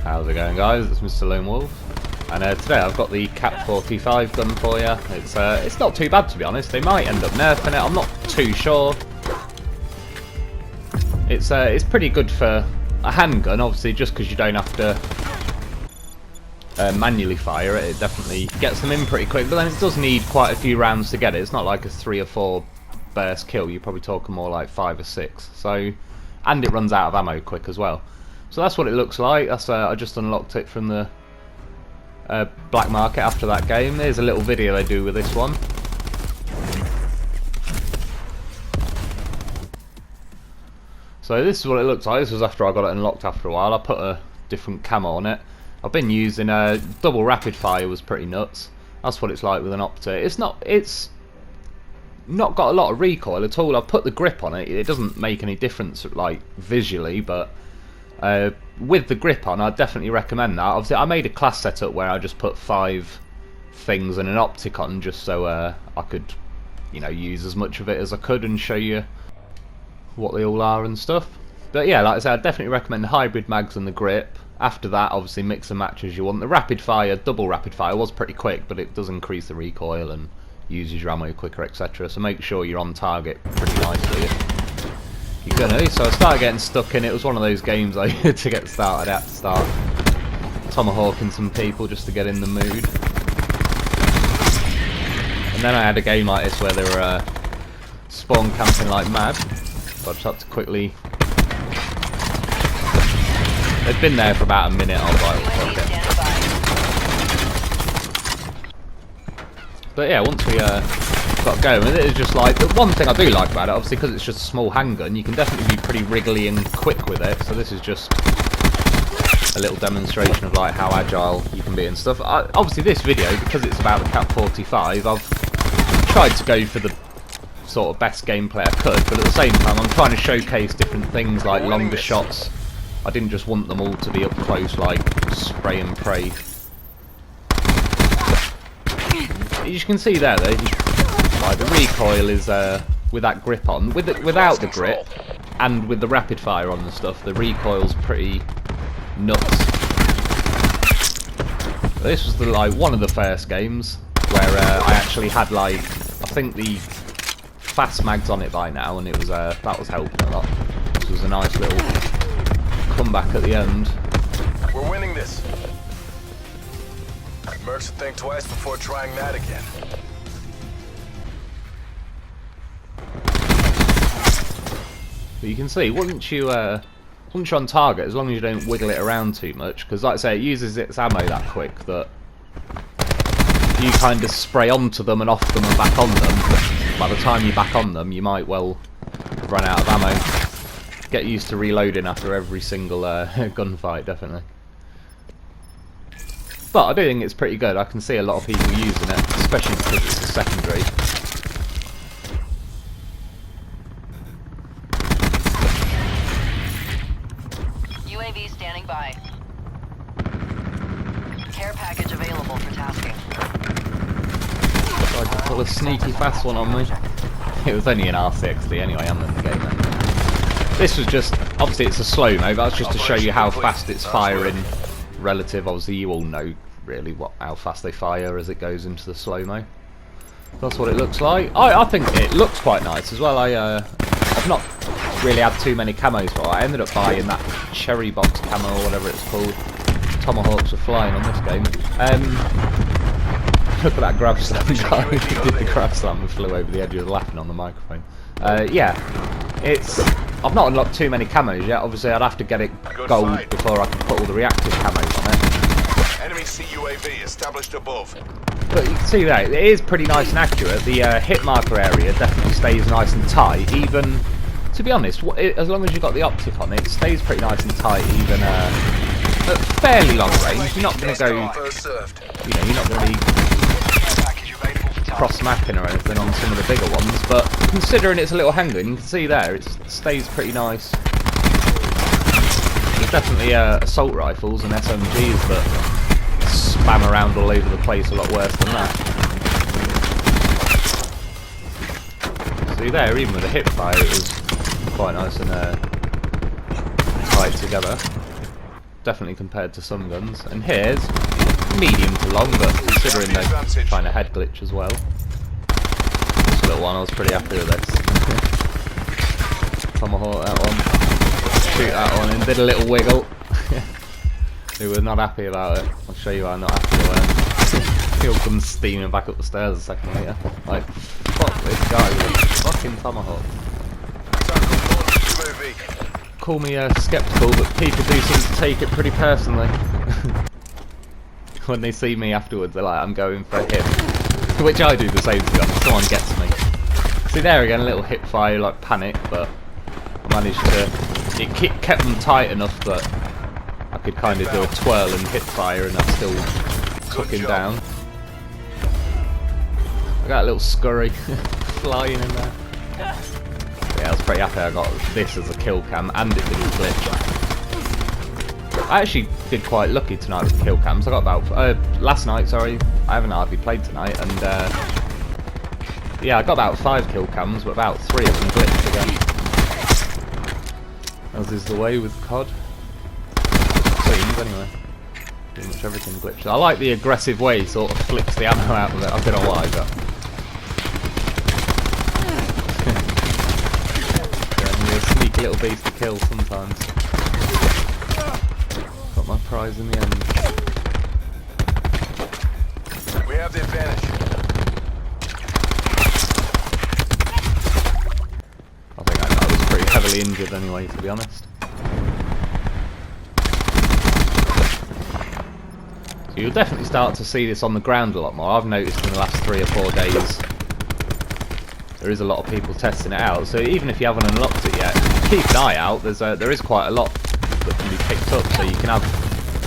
How's it going, guys? It's Mr. Lone Wolf, and today I've got the Cat 45 gun for you. It's not too bad, to be honest. They might end up nerfing it. I'm not too sure. It's pretty good for a handgun, obviously, just because you don't have to manually fire it. It definitely gets them in pretty quick, but then it does need quite a few rounds to get it. It's not like a 3 or 4 burst kill. You're probably talking more like 5 or 6. So, and it runs out of ammo quick as well. So that's what it looks like. That's I just unlocked it from the black market after that game. There's a little video they do with this one. So this is what it looks like. This was after I got it unlocked after a while. I put a different camo on it. I've been using double rapid fire, was pretty nuts. That's what it's like with an optic. It's not got a lot of recoil at all. I've put the grip on it. It doesn't make any difference like visually, but with the grip on, I'd definitely recommend that. Obviously, I made a class setup where I just put 5 things and an optic on, just so I could, use as much of it as I could and show you what they all are and stuff. But yeah, like I said, I'd definitely recommend the hybrid mags and the grip. After that, obviously, mix and match as you want. The rapid fire, double rapid fire, was pretty quick, but it does increase the recoil and uses your ammo quicker, etc. So make sure you're on target pretty nicely. You're gonna. So I started getting stuck in. It was one of those games I had to get started at to start tomahawking some people just to get in the mood. And then I had a game like this where they were spawn camping like mad. So I just had to quickly. They'd been there for about a minute. I was like, okay. But yeah, once we got going, it is just like the one thing I do like about it, obviously, because it's just a small handgun, you can definitely be pretty wriggly and quick with it. So this is just a little demonstration of like how agile you can be and stuff. Obviously, this video, because it's about the Cat 45, I've tried to go for the sort of best gameplay I could, but at the same time, I'm trying to showcase different things like longer shots. I didn't just want them all to be up close, like spray and pray. As you can see there, though, like the recoil is with that grip on, without the grip, and with the rapid fire on and stuff. The recoil's pretty nuts. This was one of the first games where I actually had I think the fast mags on it by now, and it was that was helping a lot. This was a nice little comeback at the end. We're winning this. Mercs should think twice before trying that again. But you can see, once you're on target, as long as you don't wiggle it around too much, because like I say, it uses its ammo that quick that you kind of spray onto them and off them and back on them. By the time you're back on them, you might well run out of ammo. Get used to reloading after every single gunfight, definitely. But I do think it's pretty good. I can see a lot of people using it, especially because it's a secondary. UAV standing by. Care package available for tasking. Tried to pull a sneaky fast one on me. It was only an R60 anyway, I'm in the game then. This was just, obviously it's a slow-mo, but that's just to show you how fast it's firing relative. Obviously you all know really how fast they fire as it goes into the slow-mo. That's what it looks like. I think it looks quite nice as well. I've not really had too many camos for it. I ended up buying that cherry box camo or whatever it's called. Tomahawks are flying on this game. Look at that grab slam guy. He did the grab slam and flew over the edge of the laughing on the microphone. Yeah, I've not unlocked too many camos yet. Obviously, I'd have to get it gold before I can put all the reactive camos on it. Enemy CUAV established above. But you can see there, it is pretty nice and accurate. The hit marker area definitely stays nice and tight. Even, to be honest, as long as you've got the optic on it, it stays pretty nice and tight. Even at fairly long range, you're not going to go, you're not going to be cross-mapping or anything on some of the bigger ones, but considering it's a little handgun, you can see there, it stays pretty nice. There's definitely assault rifles and SMGs that spam around all over the place a lot worse than that. See there, even with the hip fire, it was quite nice and tied together. definitely compared to some guns. And here's medium to long, but considering they're trying to head glitch as well. This little one, I was pretty happy with this. Tomahawk that one. Shoot that one and did a little wiggle. We were not happy about it. I'll show you why I'm not happy with it. He'll come steaming back up the stairs a second later. Like, fuck this guy with a fucking tomahawk. Call me skeptical, but people do seem to take it pretty personally. When they see me afterwards, they're like, I'm going for him. Which I do the same to them. Someone gets me. See there again, a little hip fire, like panic, but I managed to... It kept them tight enough that I could kind of do a twirl and hip fire and I still took him down. I got a little scurry flying in there. Yeah, I was pretty happy I got this as a kill cam and it didn't glitch. I actually did quite lucky tonight with kill cams. I got about last night, sorry, I haven't hardly played tonight, and yeah, I got about 5 kill cams, but about 3 of them glitched again. As is the way with COD. Seems anyway. Pretty much everything glitched. I like the aggressive way he sort of flicks the ammo out of it. I don't know why, but a sneaky little beast to kill sometimes. Got my prize in the end. We have the advantage. I think I was pretty heavily injured anyway, to be honest. So you'll definitely start to see this on the ground a lot more. I've noticed in the last 3 or 4 days there is a lot of people testing it out, so even if you haven't unlocked it yet, keep an eye out. There is quite a lot that can be picked up, so you can have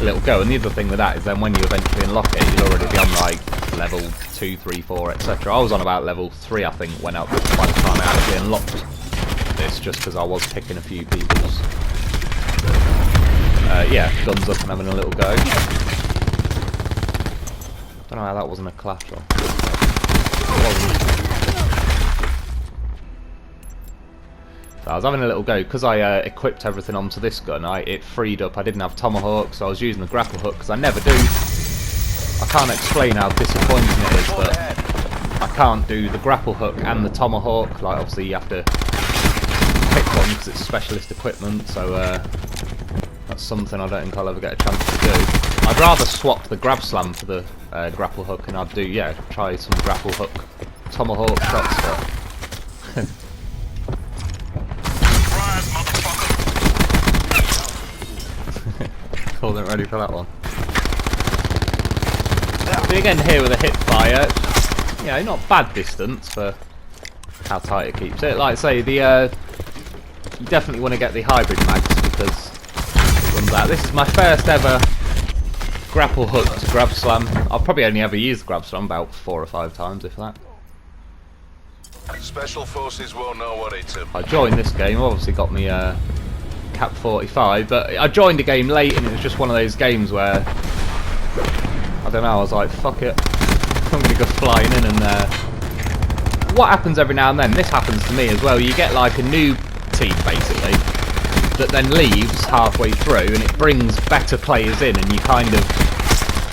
a little go. And the other thing with that is then when you eventually unlock it, you'll already be on like level 2, 3, 4, etc. I was on about level 3, I think, by the time I actually unlocked this, just because I was picking a few people's yeah, guns up and having a little go. Don't know how that wasn't a clash though. It wasn't. I was having a little go because I equipped everything onto this gun. It freed up. I didn't have tomahawk, so I was using the grapple hook because I never do. I can't explain how disappointing it is, but I can't do the grapple hook and the tomahawk. Like obviously you have to pick one because it's specialist equipment. So that's something I don't think I'll ever get a chance to do. I'd rather swap the grab slam for the grapple hook, and I'd do try some grapple hook tomahawk shots. But wasn't ready for that one. So again here with a hip fire, not bad distance for how tight it keeps it. Like I say, you definitely want to get the hybrid mags because it runs out. This is my first ever grapple hook to grab slam. I've probably only ever used grab slam about 4 or 5 times, if that. Special forces will know what it's about. I joined this game, obviously got me Cap 45, but I joined the game late and it was just one of those games where I don't know, I was like, fuck it, I'm gonna go flying in. And what happens every now and then, this happens to me as well, you get like a new team basically that then leaves halfway through and it brings better players in, and you kind of,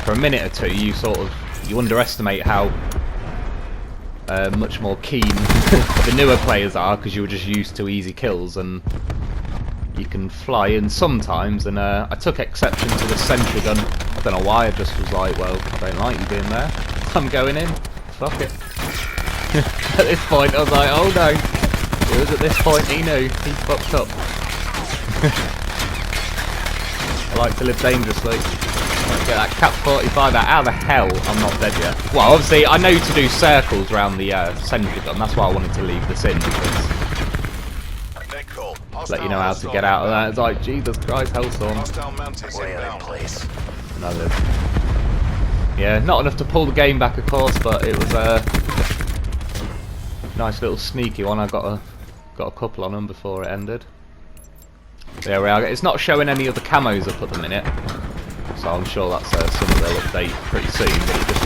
for a minute or two, you underestimate how much more keen the newer players are because you were just used to easy kills and you can fly in sometimes. And I took exception to the sentry gun. I don't know why, I just was like, well, I don't like you being there, I'm going in, fuck it. At this point I was like, oh no, it was at this point he knew, he fucked up. I like to live dangerously. Get that Cap 45 out. How the hell I'm not dead yet? Well, obviously I know to do circles around the sentry gun, that's why I wanted to leave this in, because let you know how to get out of that. It's like, Jesus Christ, Hellstorm. And I live. Yeah, not enough to pull the game back, of course, but it was a nice little sneaky one. I got a couple on them before it ended. There we are. It's not showing any of the camos up at the minute, so I'm sure that's something they'll update pretty soon. But it just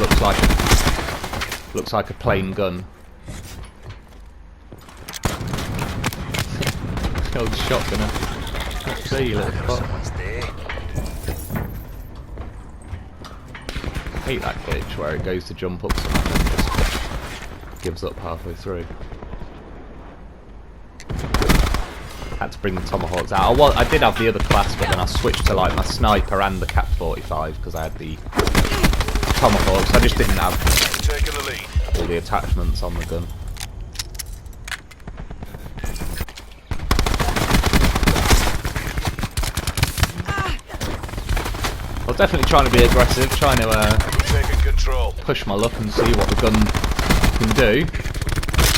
looks like a plain gun. Old shotgunner. See you little fuck. hate that glitch where it goes to jump up something and just gives up halfway through. Had to bring the tomahawks out. I did have the other class, but then I switched to like my sniper and the Cap 45 because I had the tomahawks. I just didn't have Taking the lead. all the attachments on the gun. I was definitely trying to be aggressive, trying to Taking control. push my luck and see what the gun can do.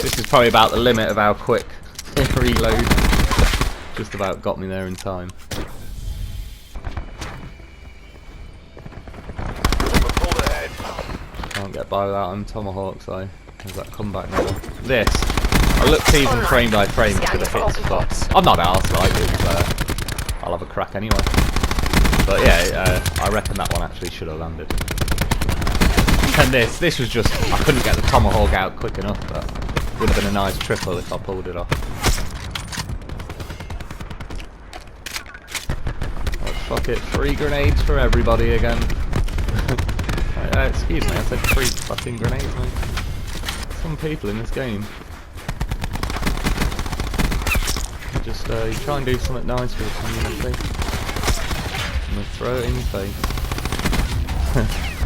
This is probably about the limit of how quick reload. Just about got me there in time. Pulled ahead. Can't get by without them tomahawks though. There's that comeback now. This, I looked even frame by frame to the hit spots. I'm not arsed like it, I'll have a crack anyway. But yeah, I reckon that one actually should have landed. And this was just, I couldn't get the tomahawk out quick enough, but would have been a nice triple if I pulled it off. Oh, fuck it, 3 grenades for everybody again. Excuse me, I said 3 fucking grenades, mate. Some people in this game. Just you try and do something nice for the community. I'm gonna throw it in your face.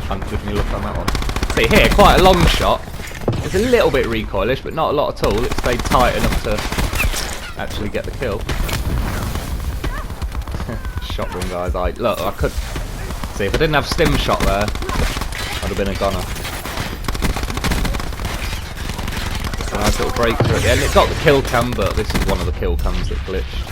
Can't give me a look on that one. See here, quite a long shot. It's a little bit recoilish, but not a lot at all. It stayed tight enough to actually get the kill. Shotgun guys, look, I could see if I didn't have stim shot there, I'd have been a goner. So nice little breakthrough at the end. It got the kill cam, but this is one of the kill cams that glitched.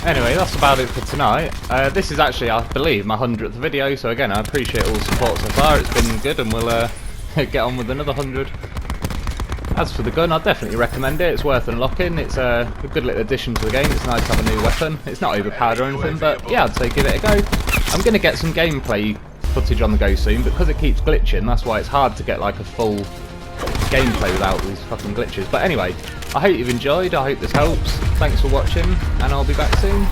Anyway, that's about it for tonight. This is actually, I believe, my 100th video, so again, I appreciate all the support so far. It's been good, and we'll get on with another 100. As for the gun, I'd definitely recommend it. It's worth unlocking. It's a good little addition to the game. It's nice to have a new weapon. It's not overpowered or anything, but yeah, I'd say give it a go. I'm going to get some gameplay footage on the go soon, because it keeps glitching. That's why it's hard to get like a full gameplay without these fucking glitches. But anyway, I hope you've enjoyed. I hope this helps. Thanks for watching, and I'll be back soon.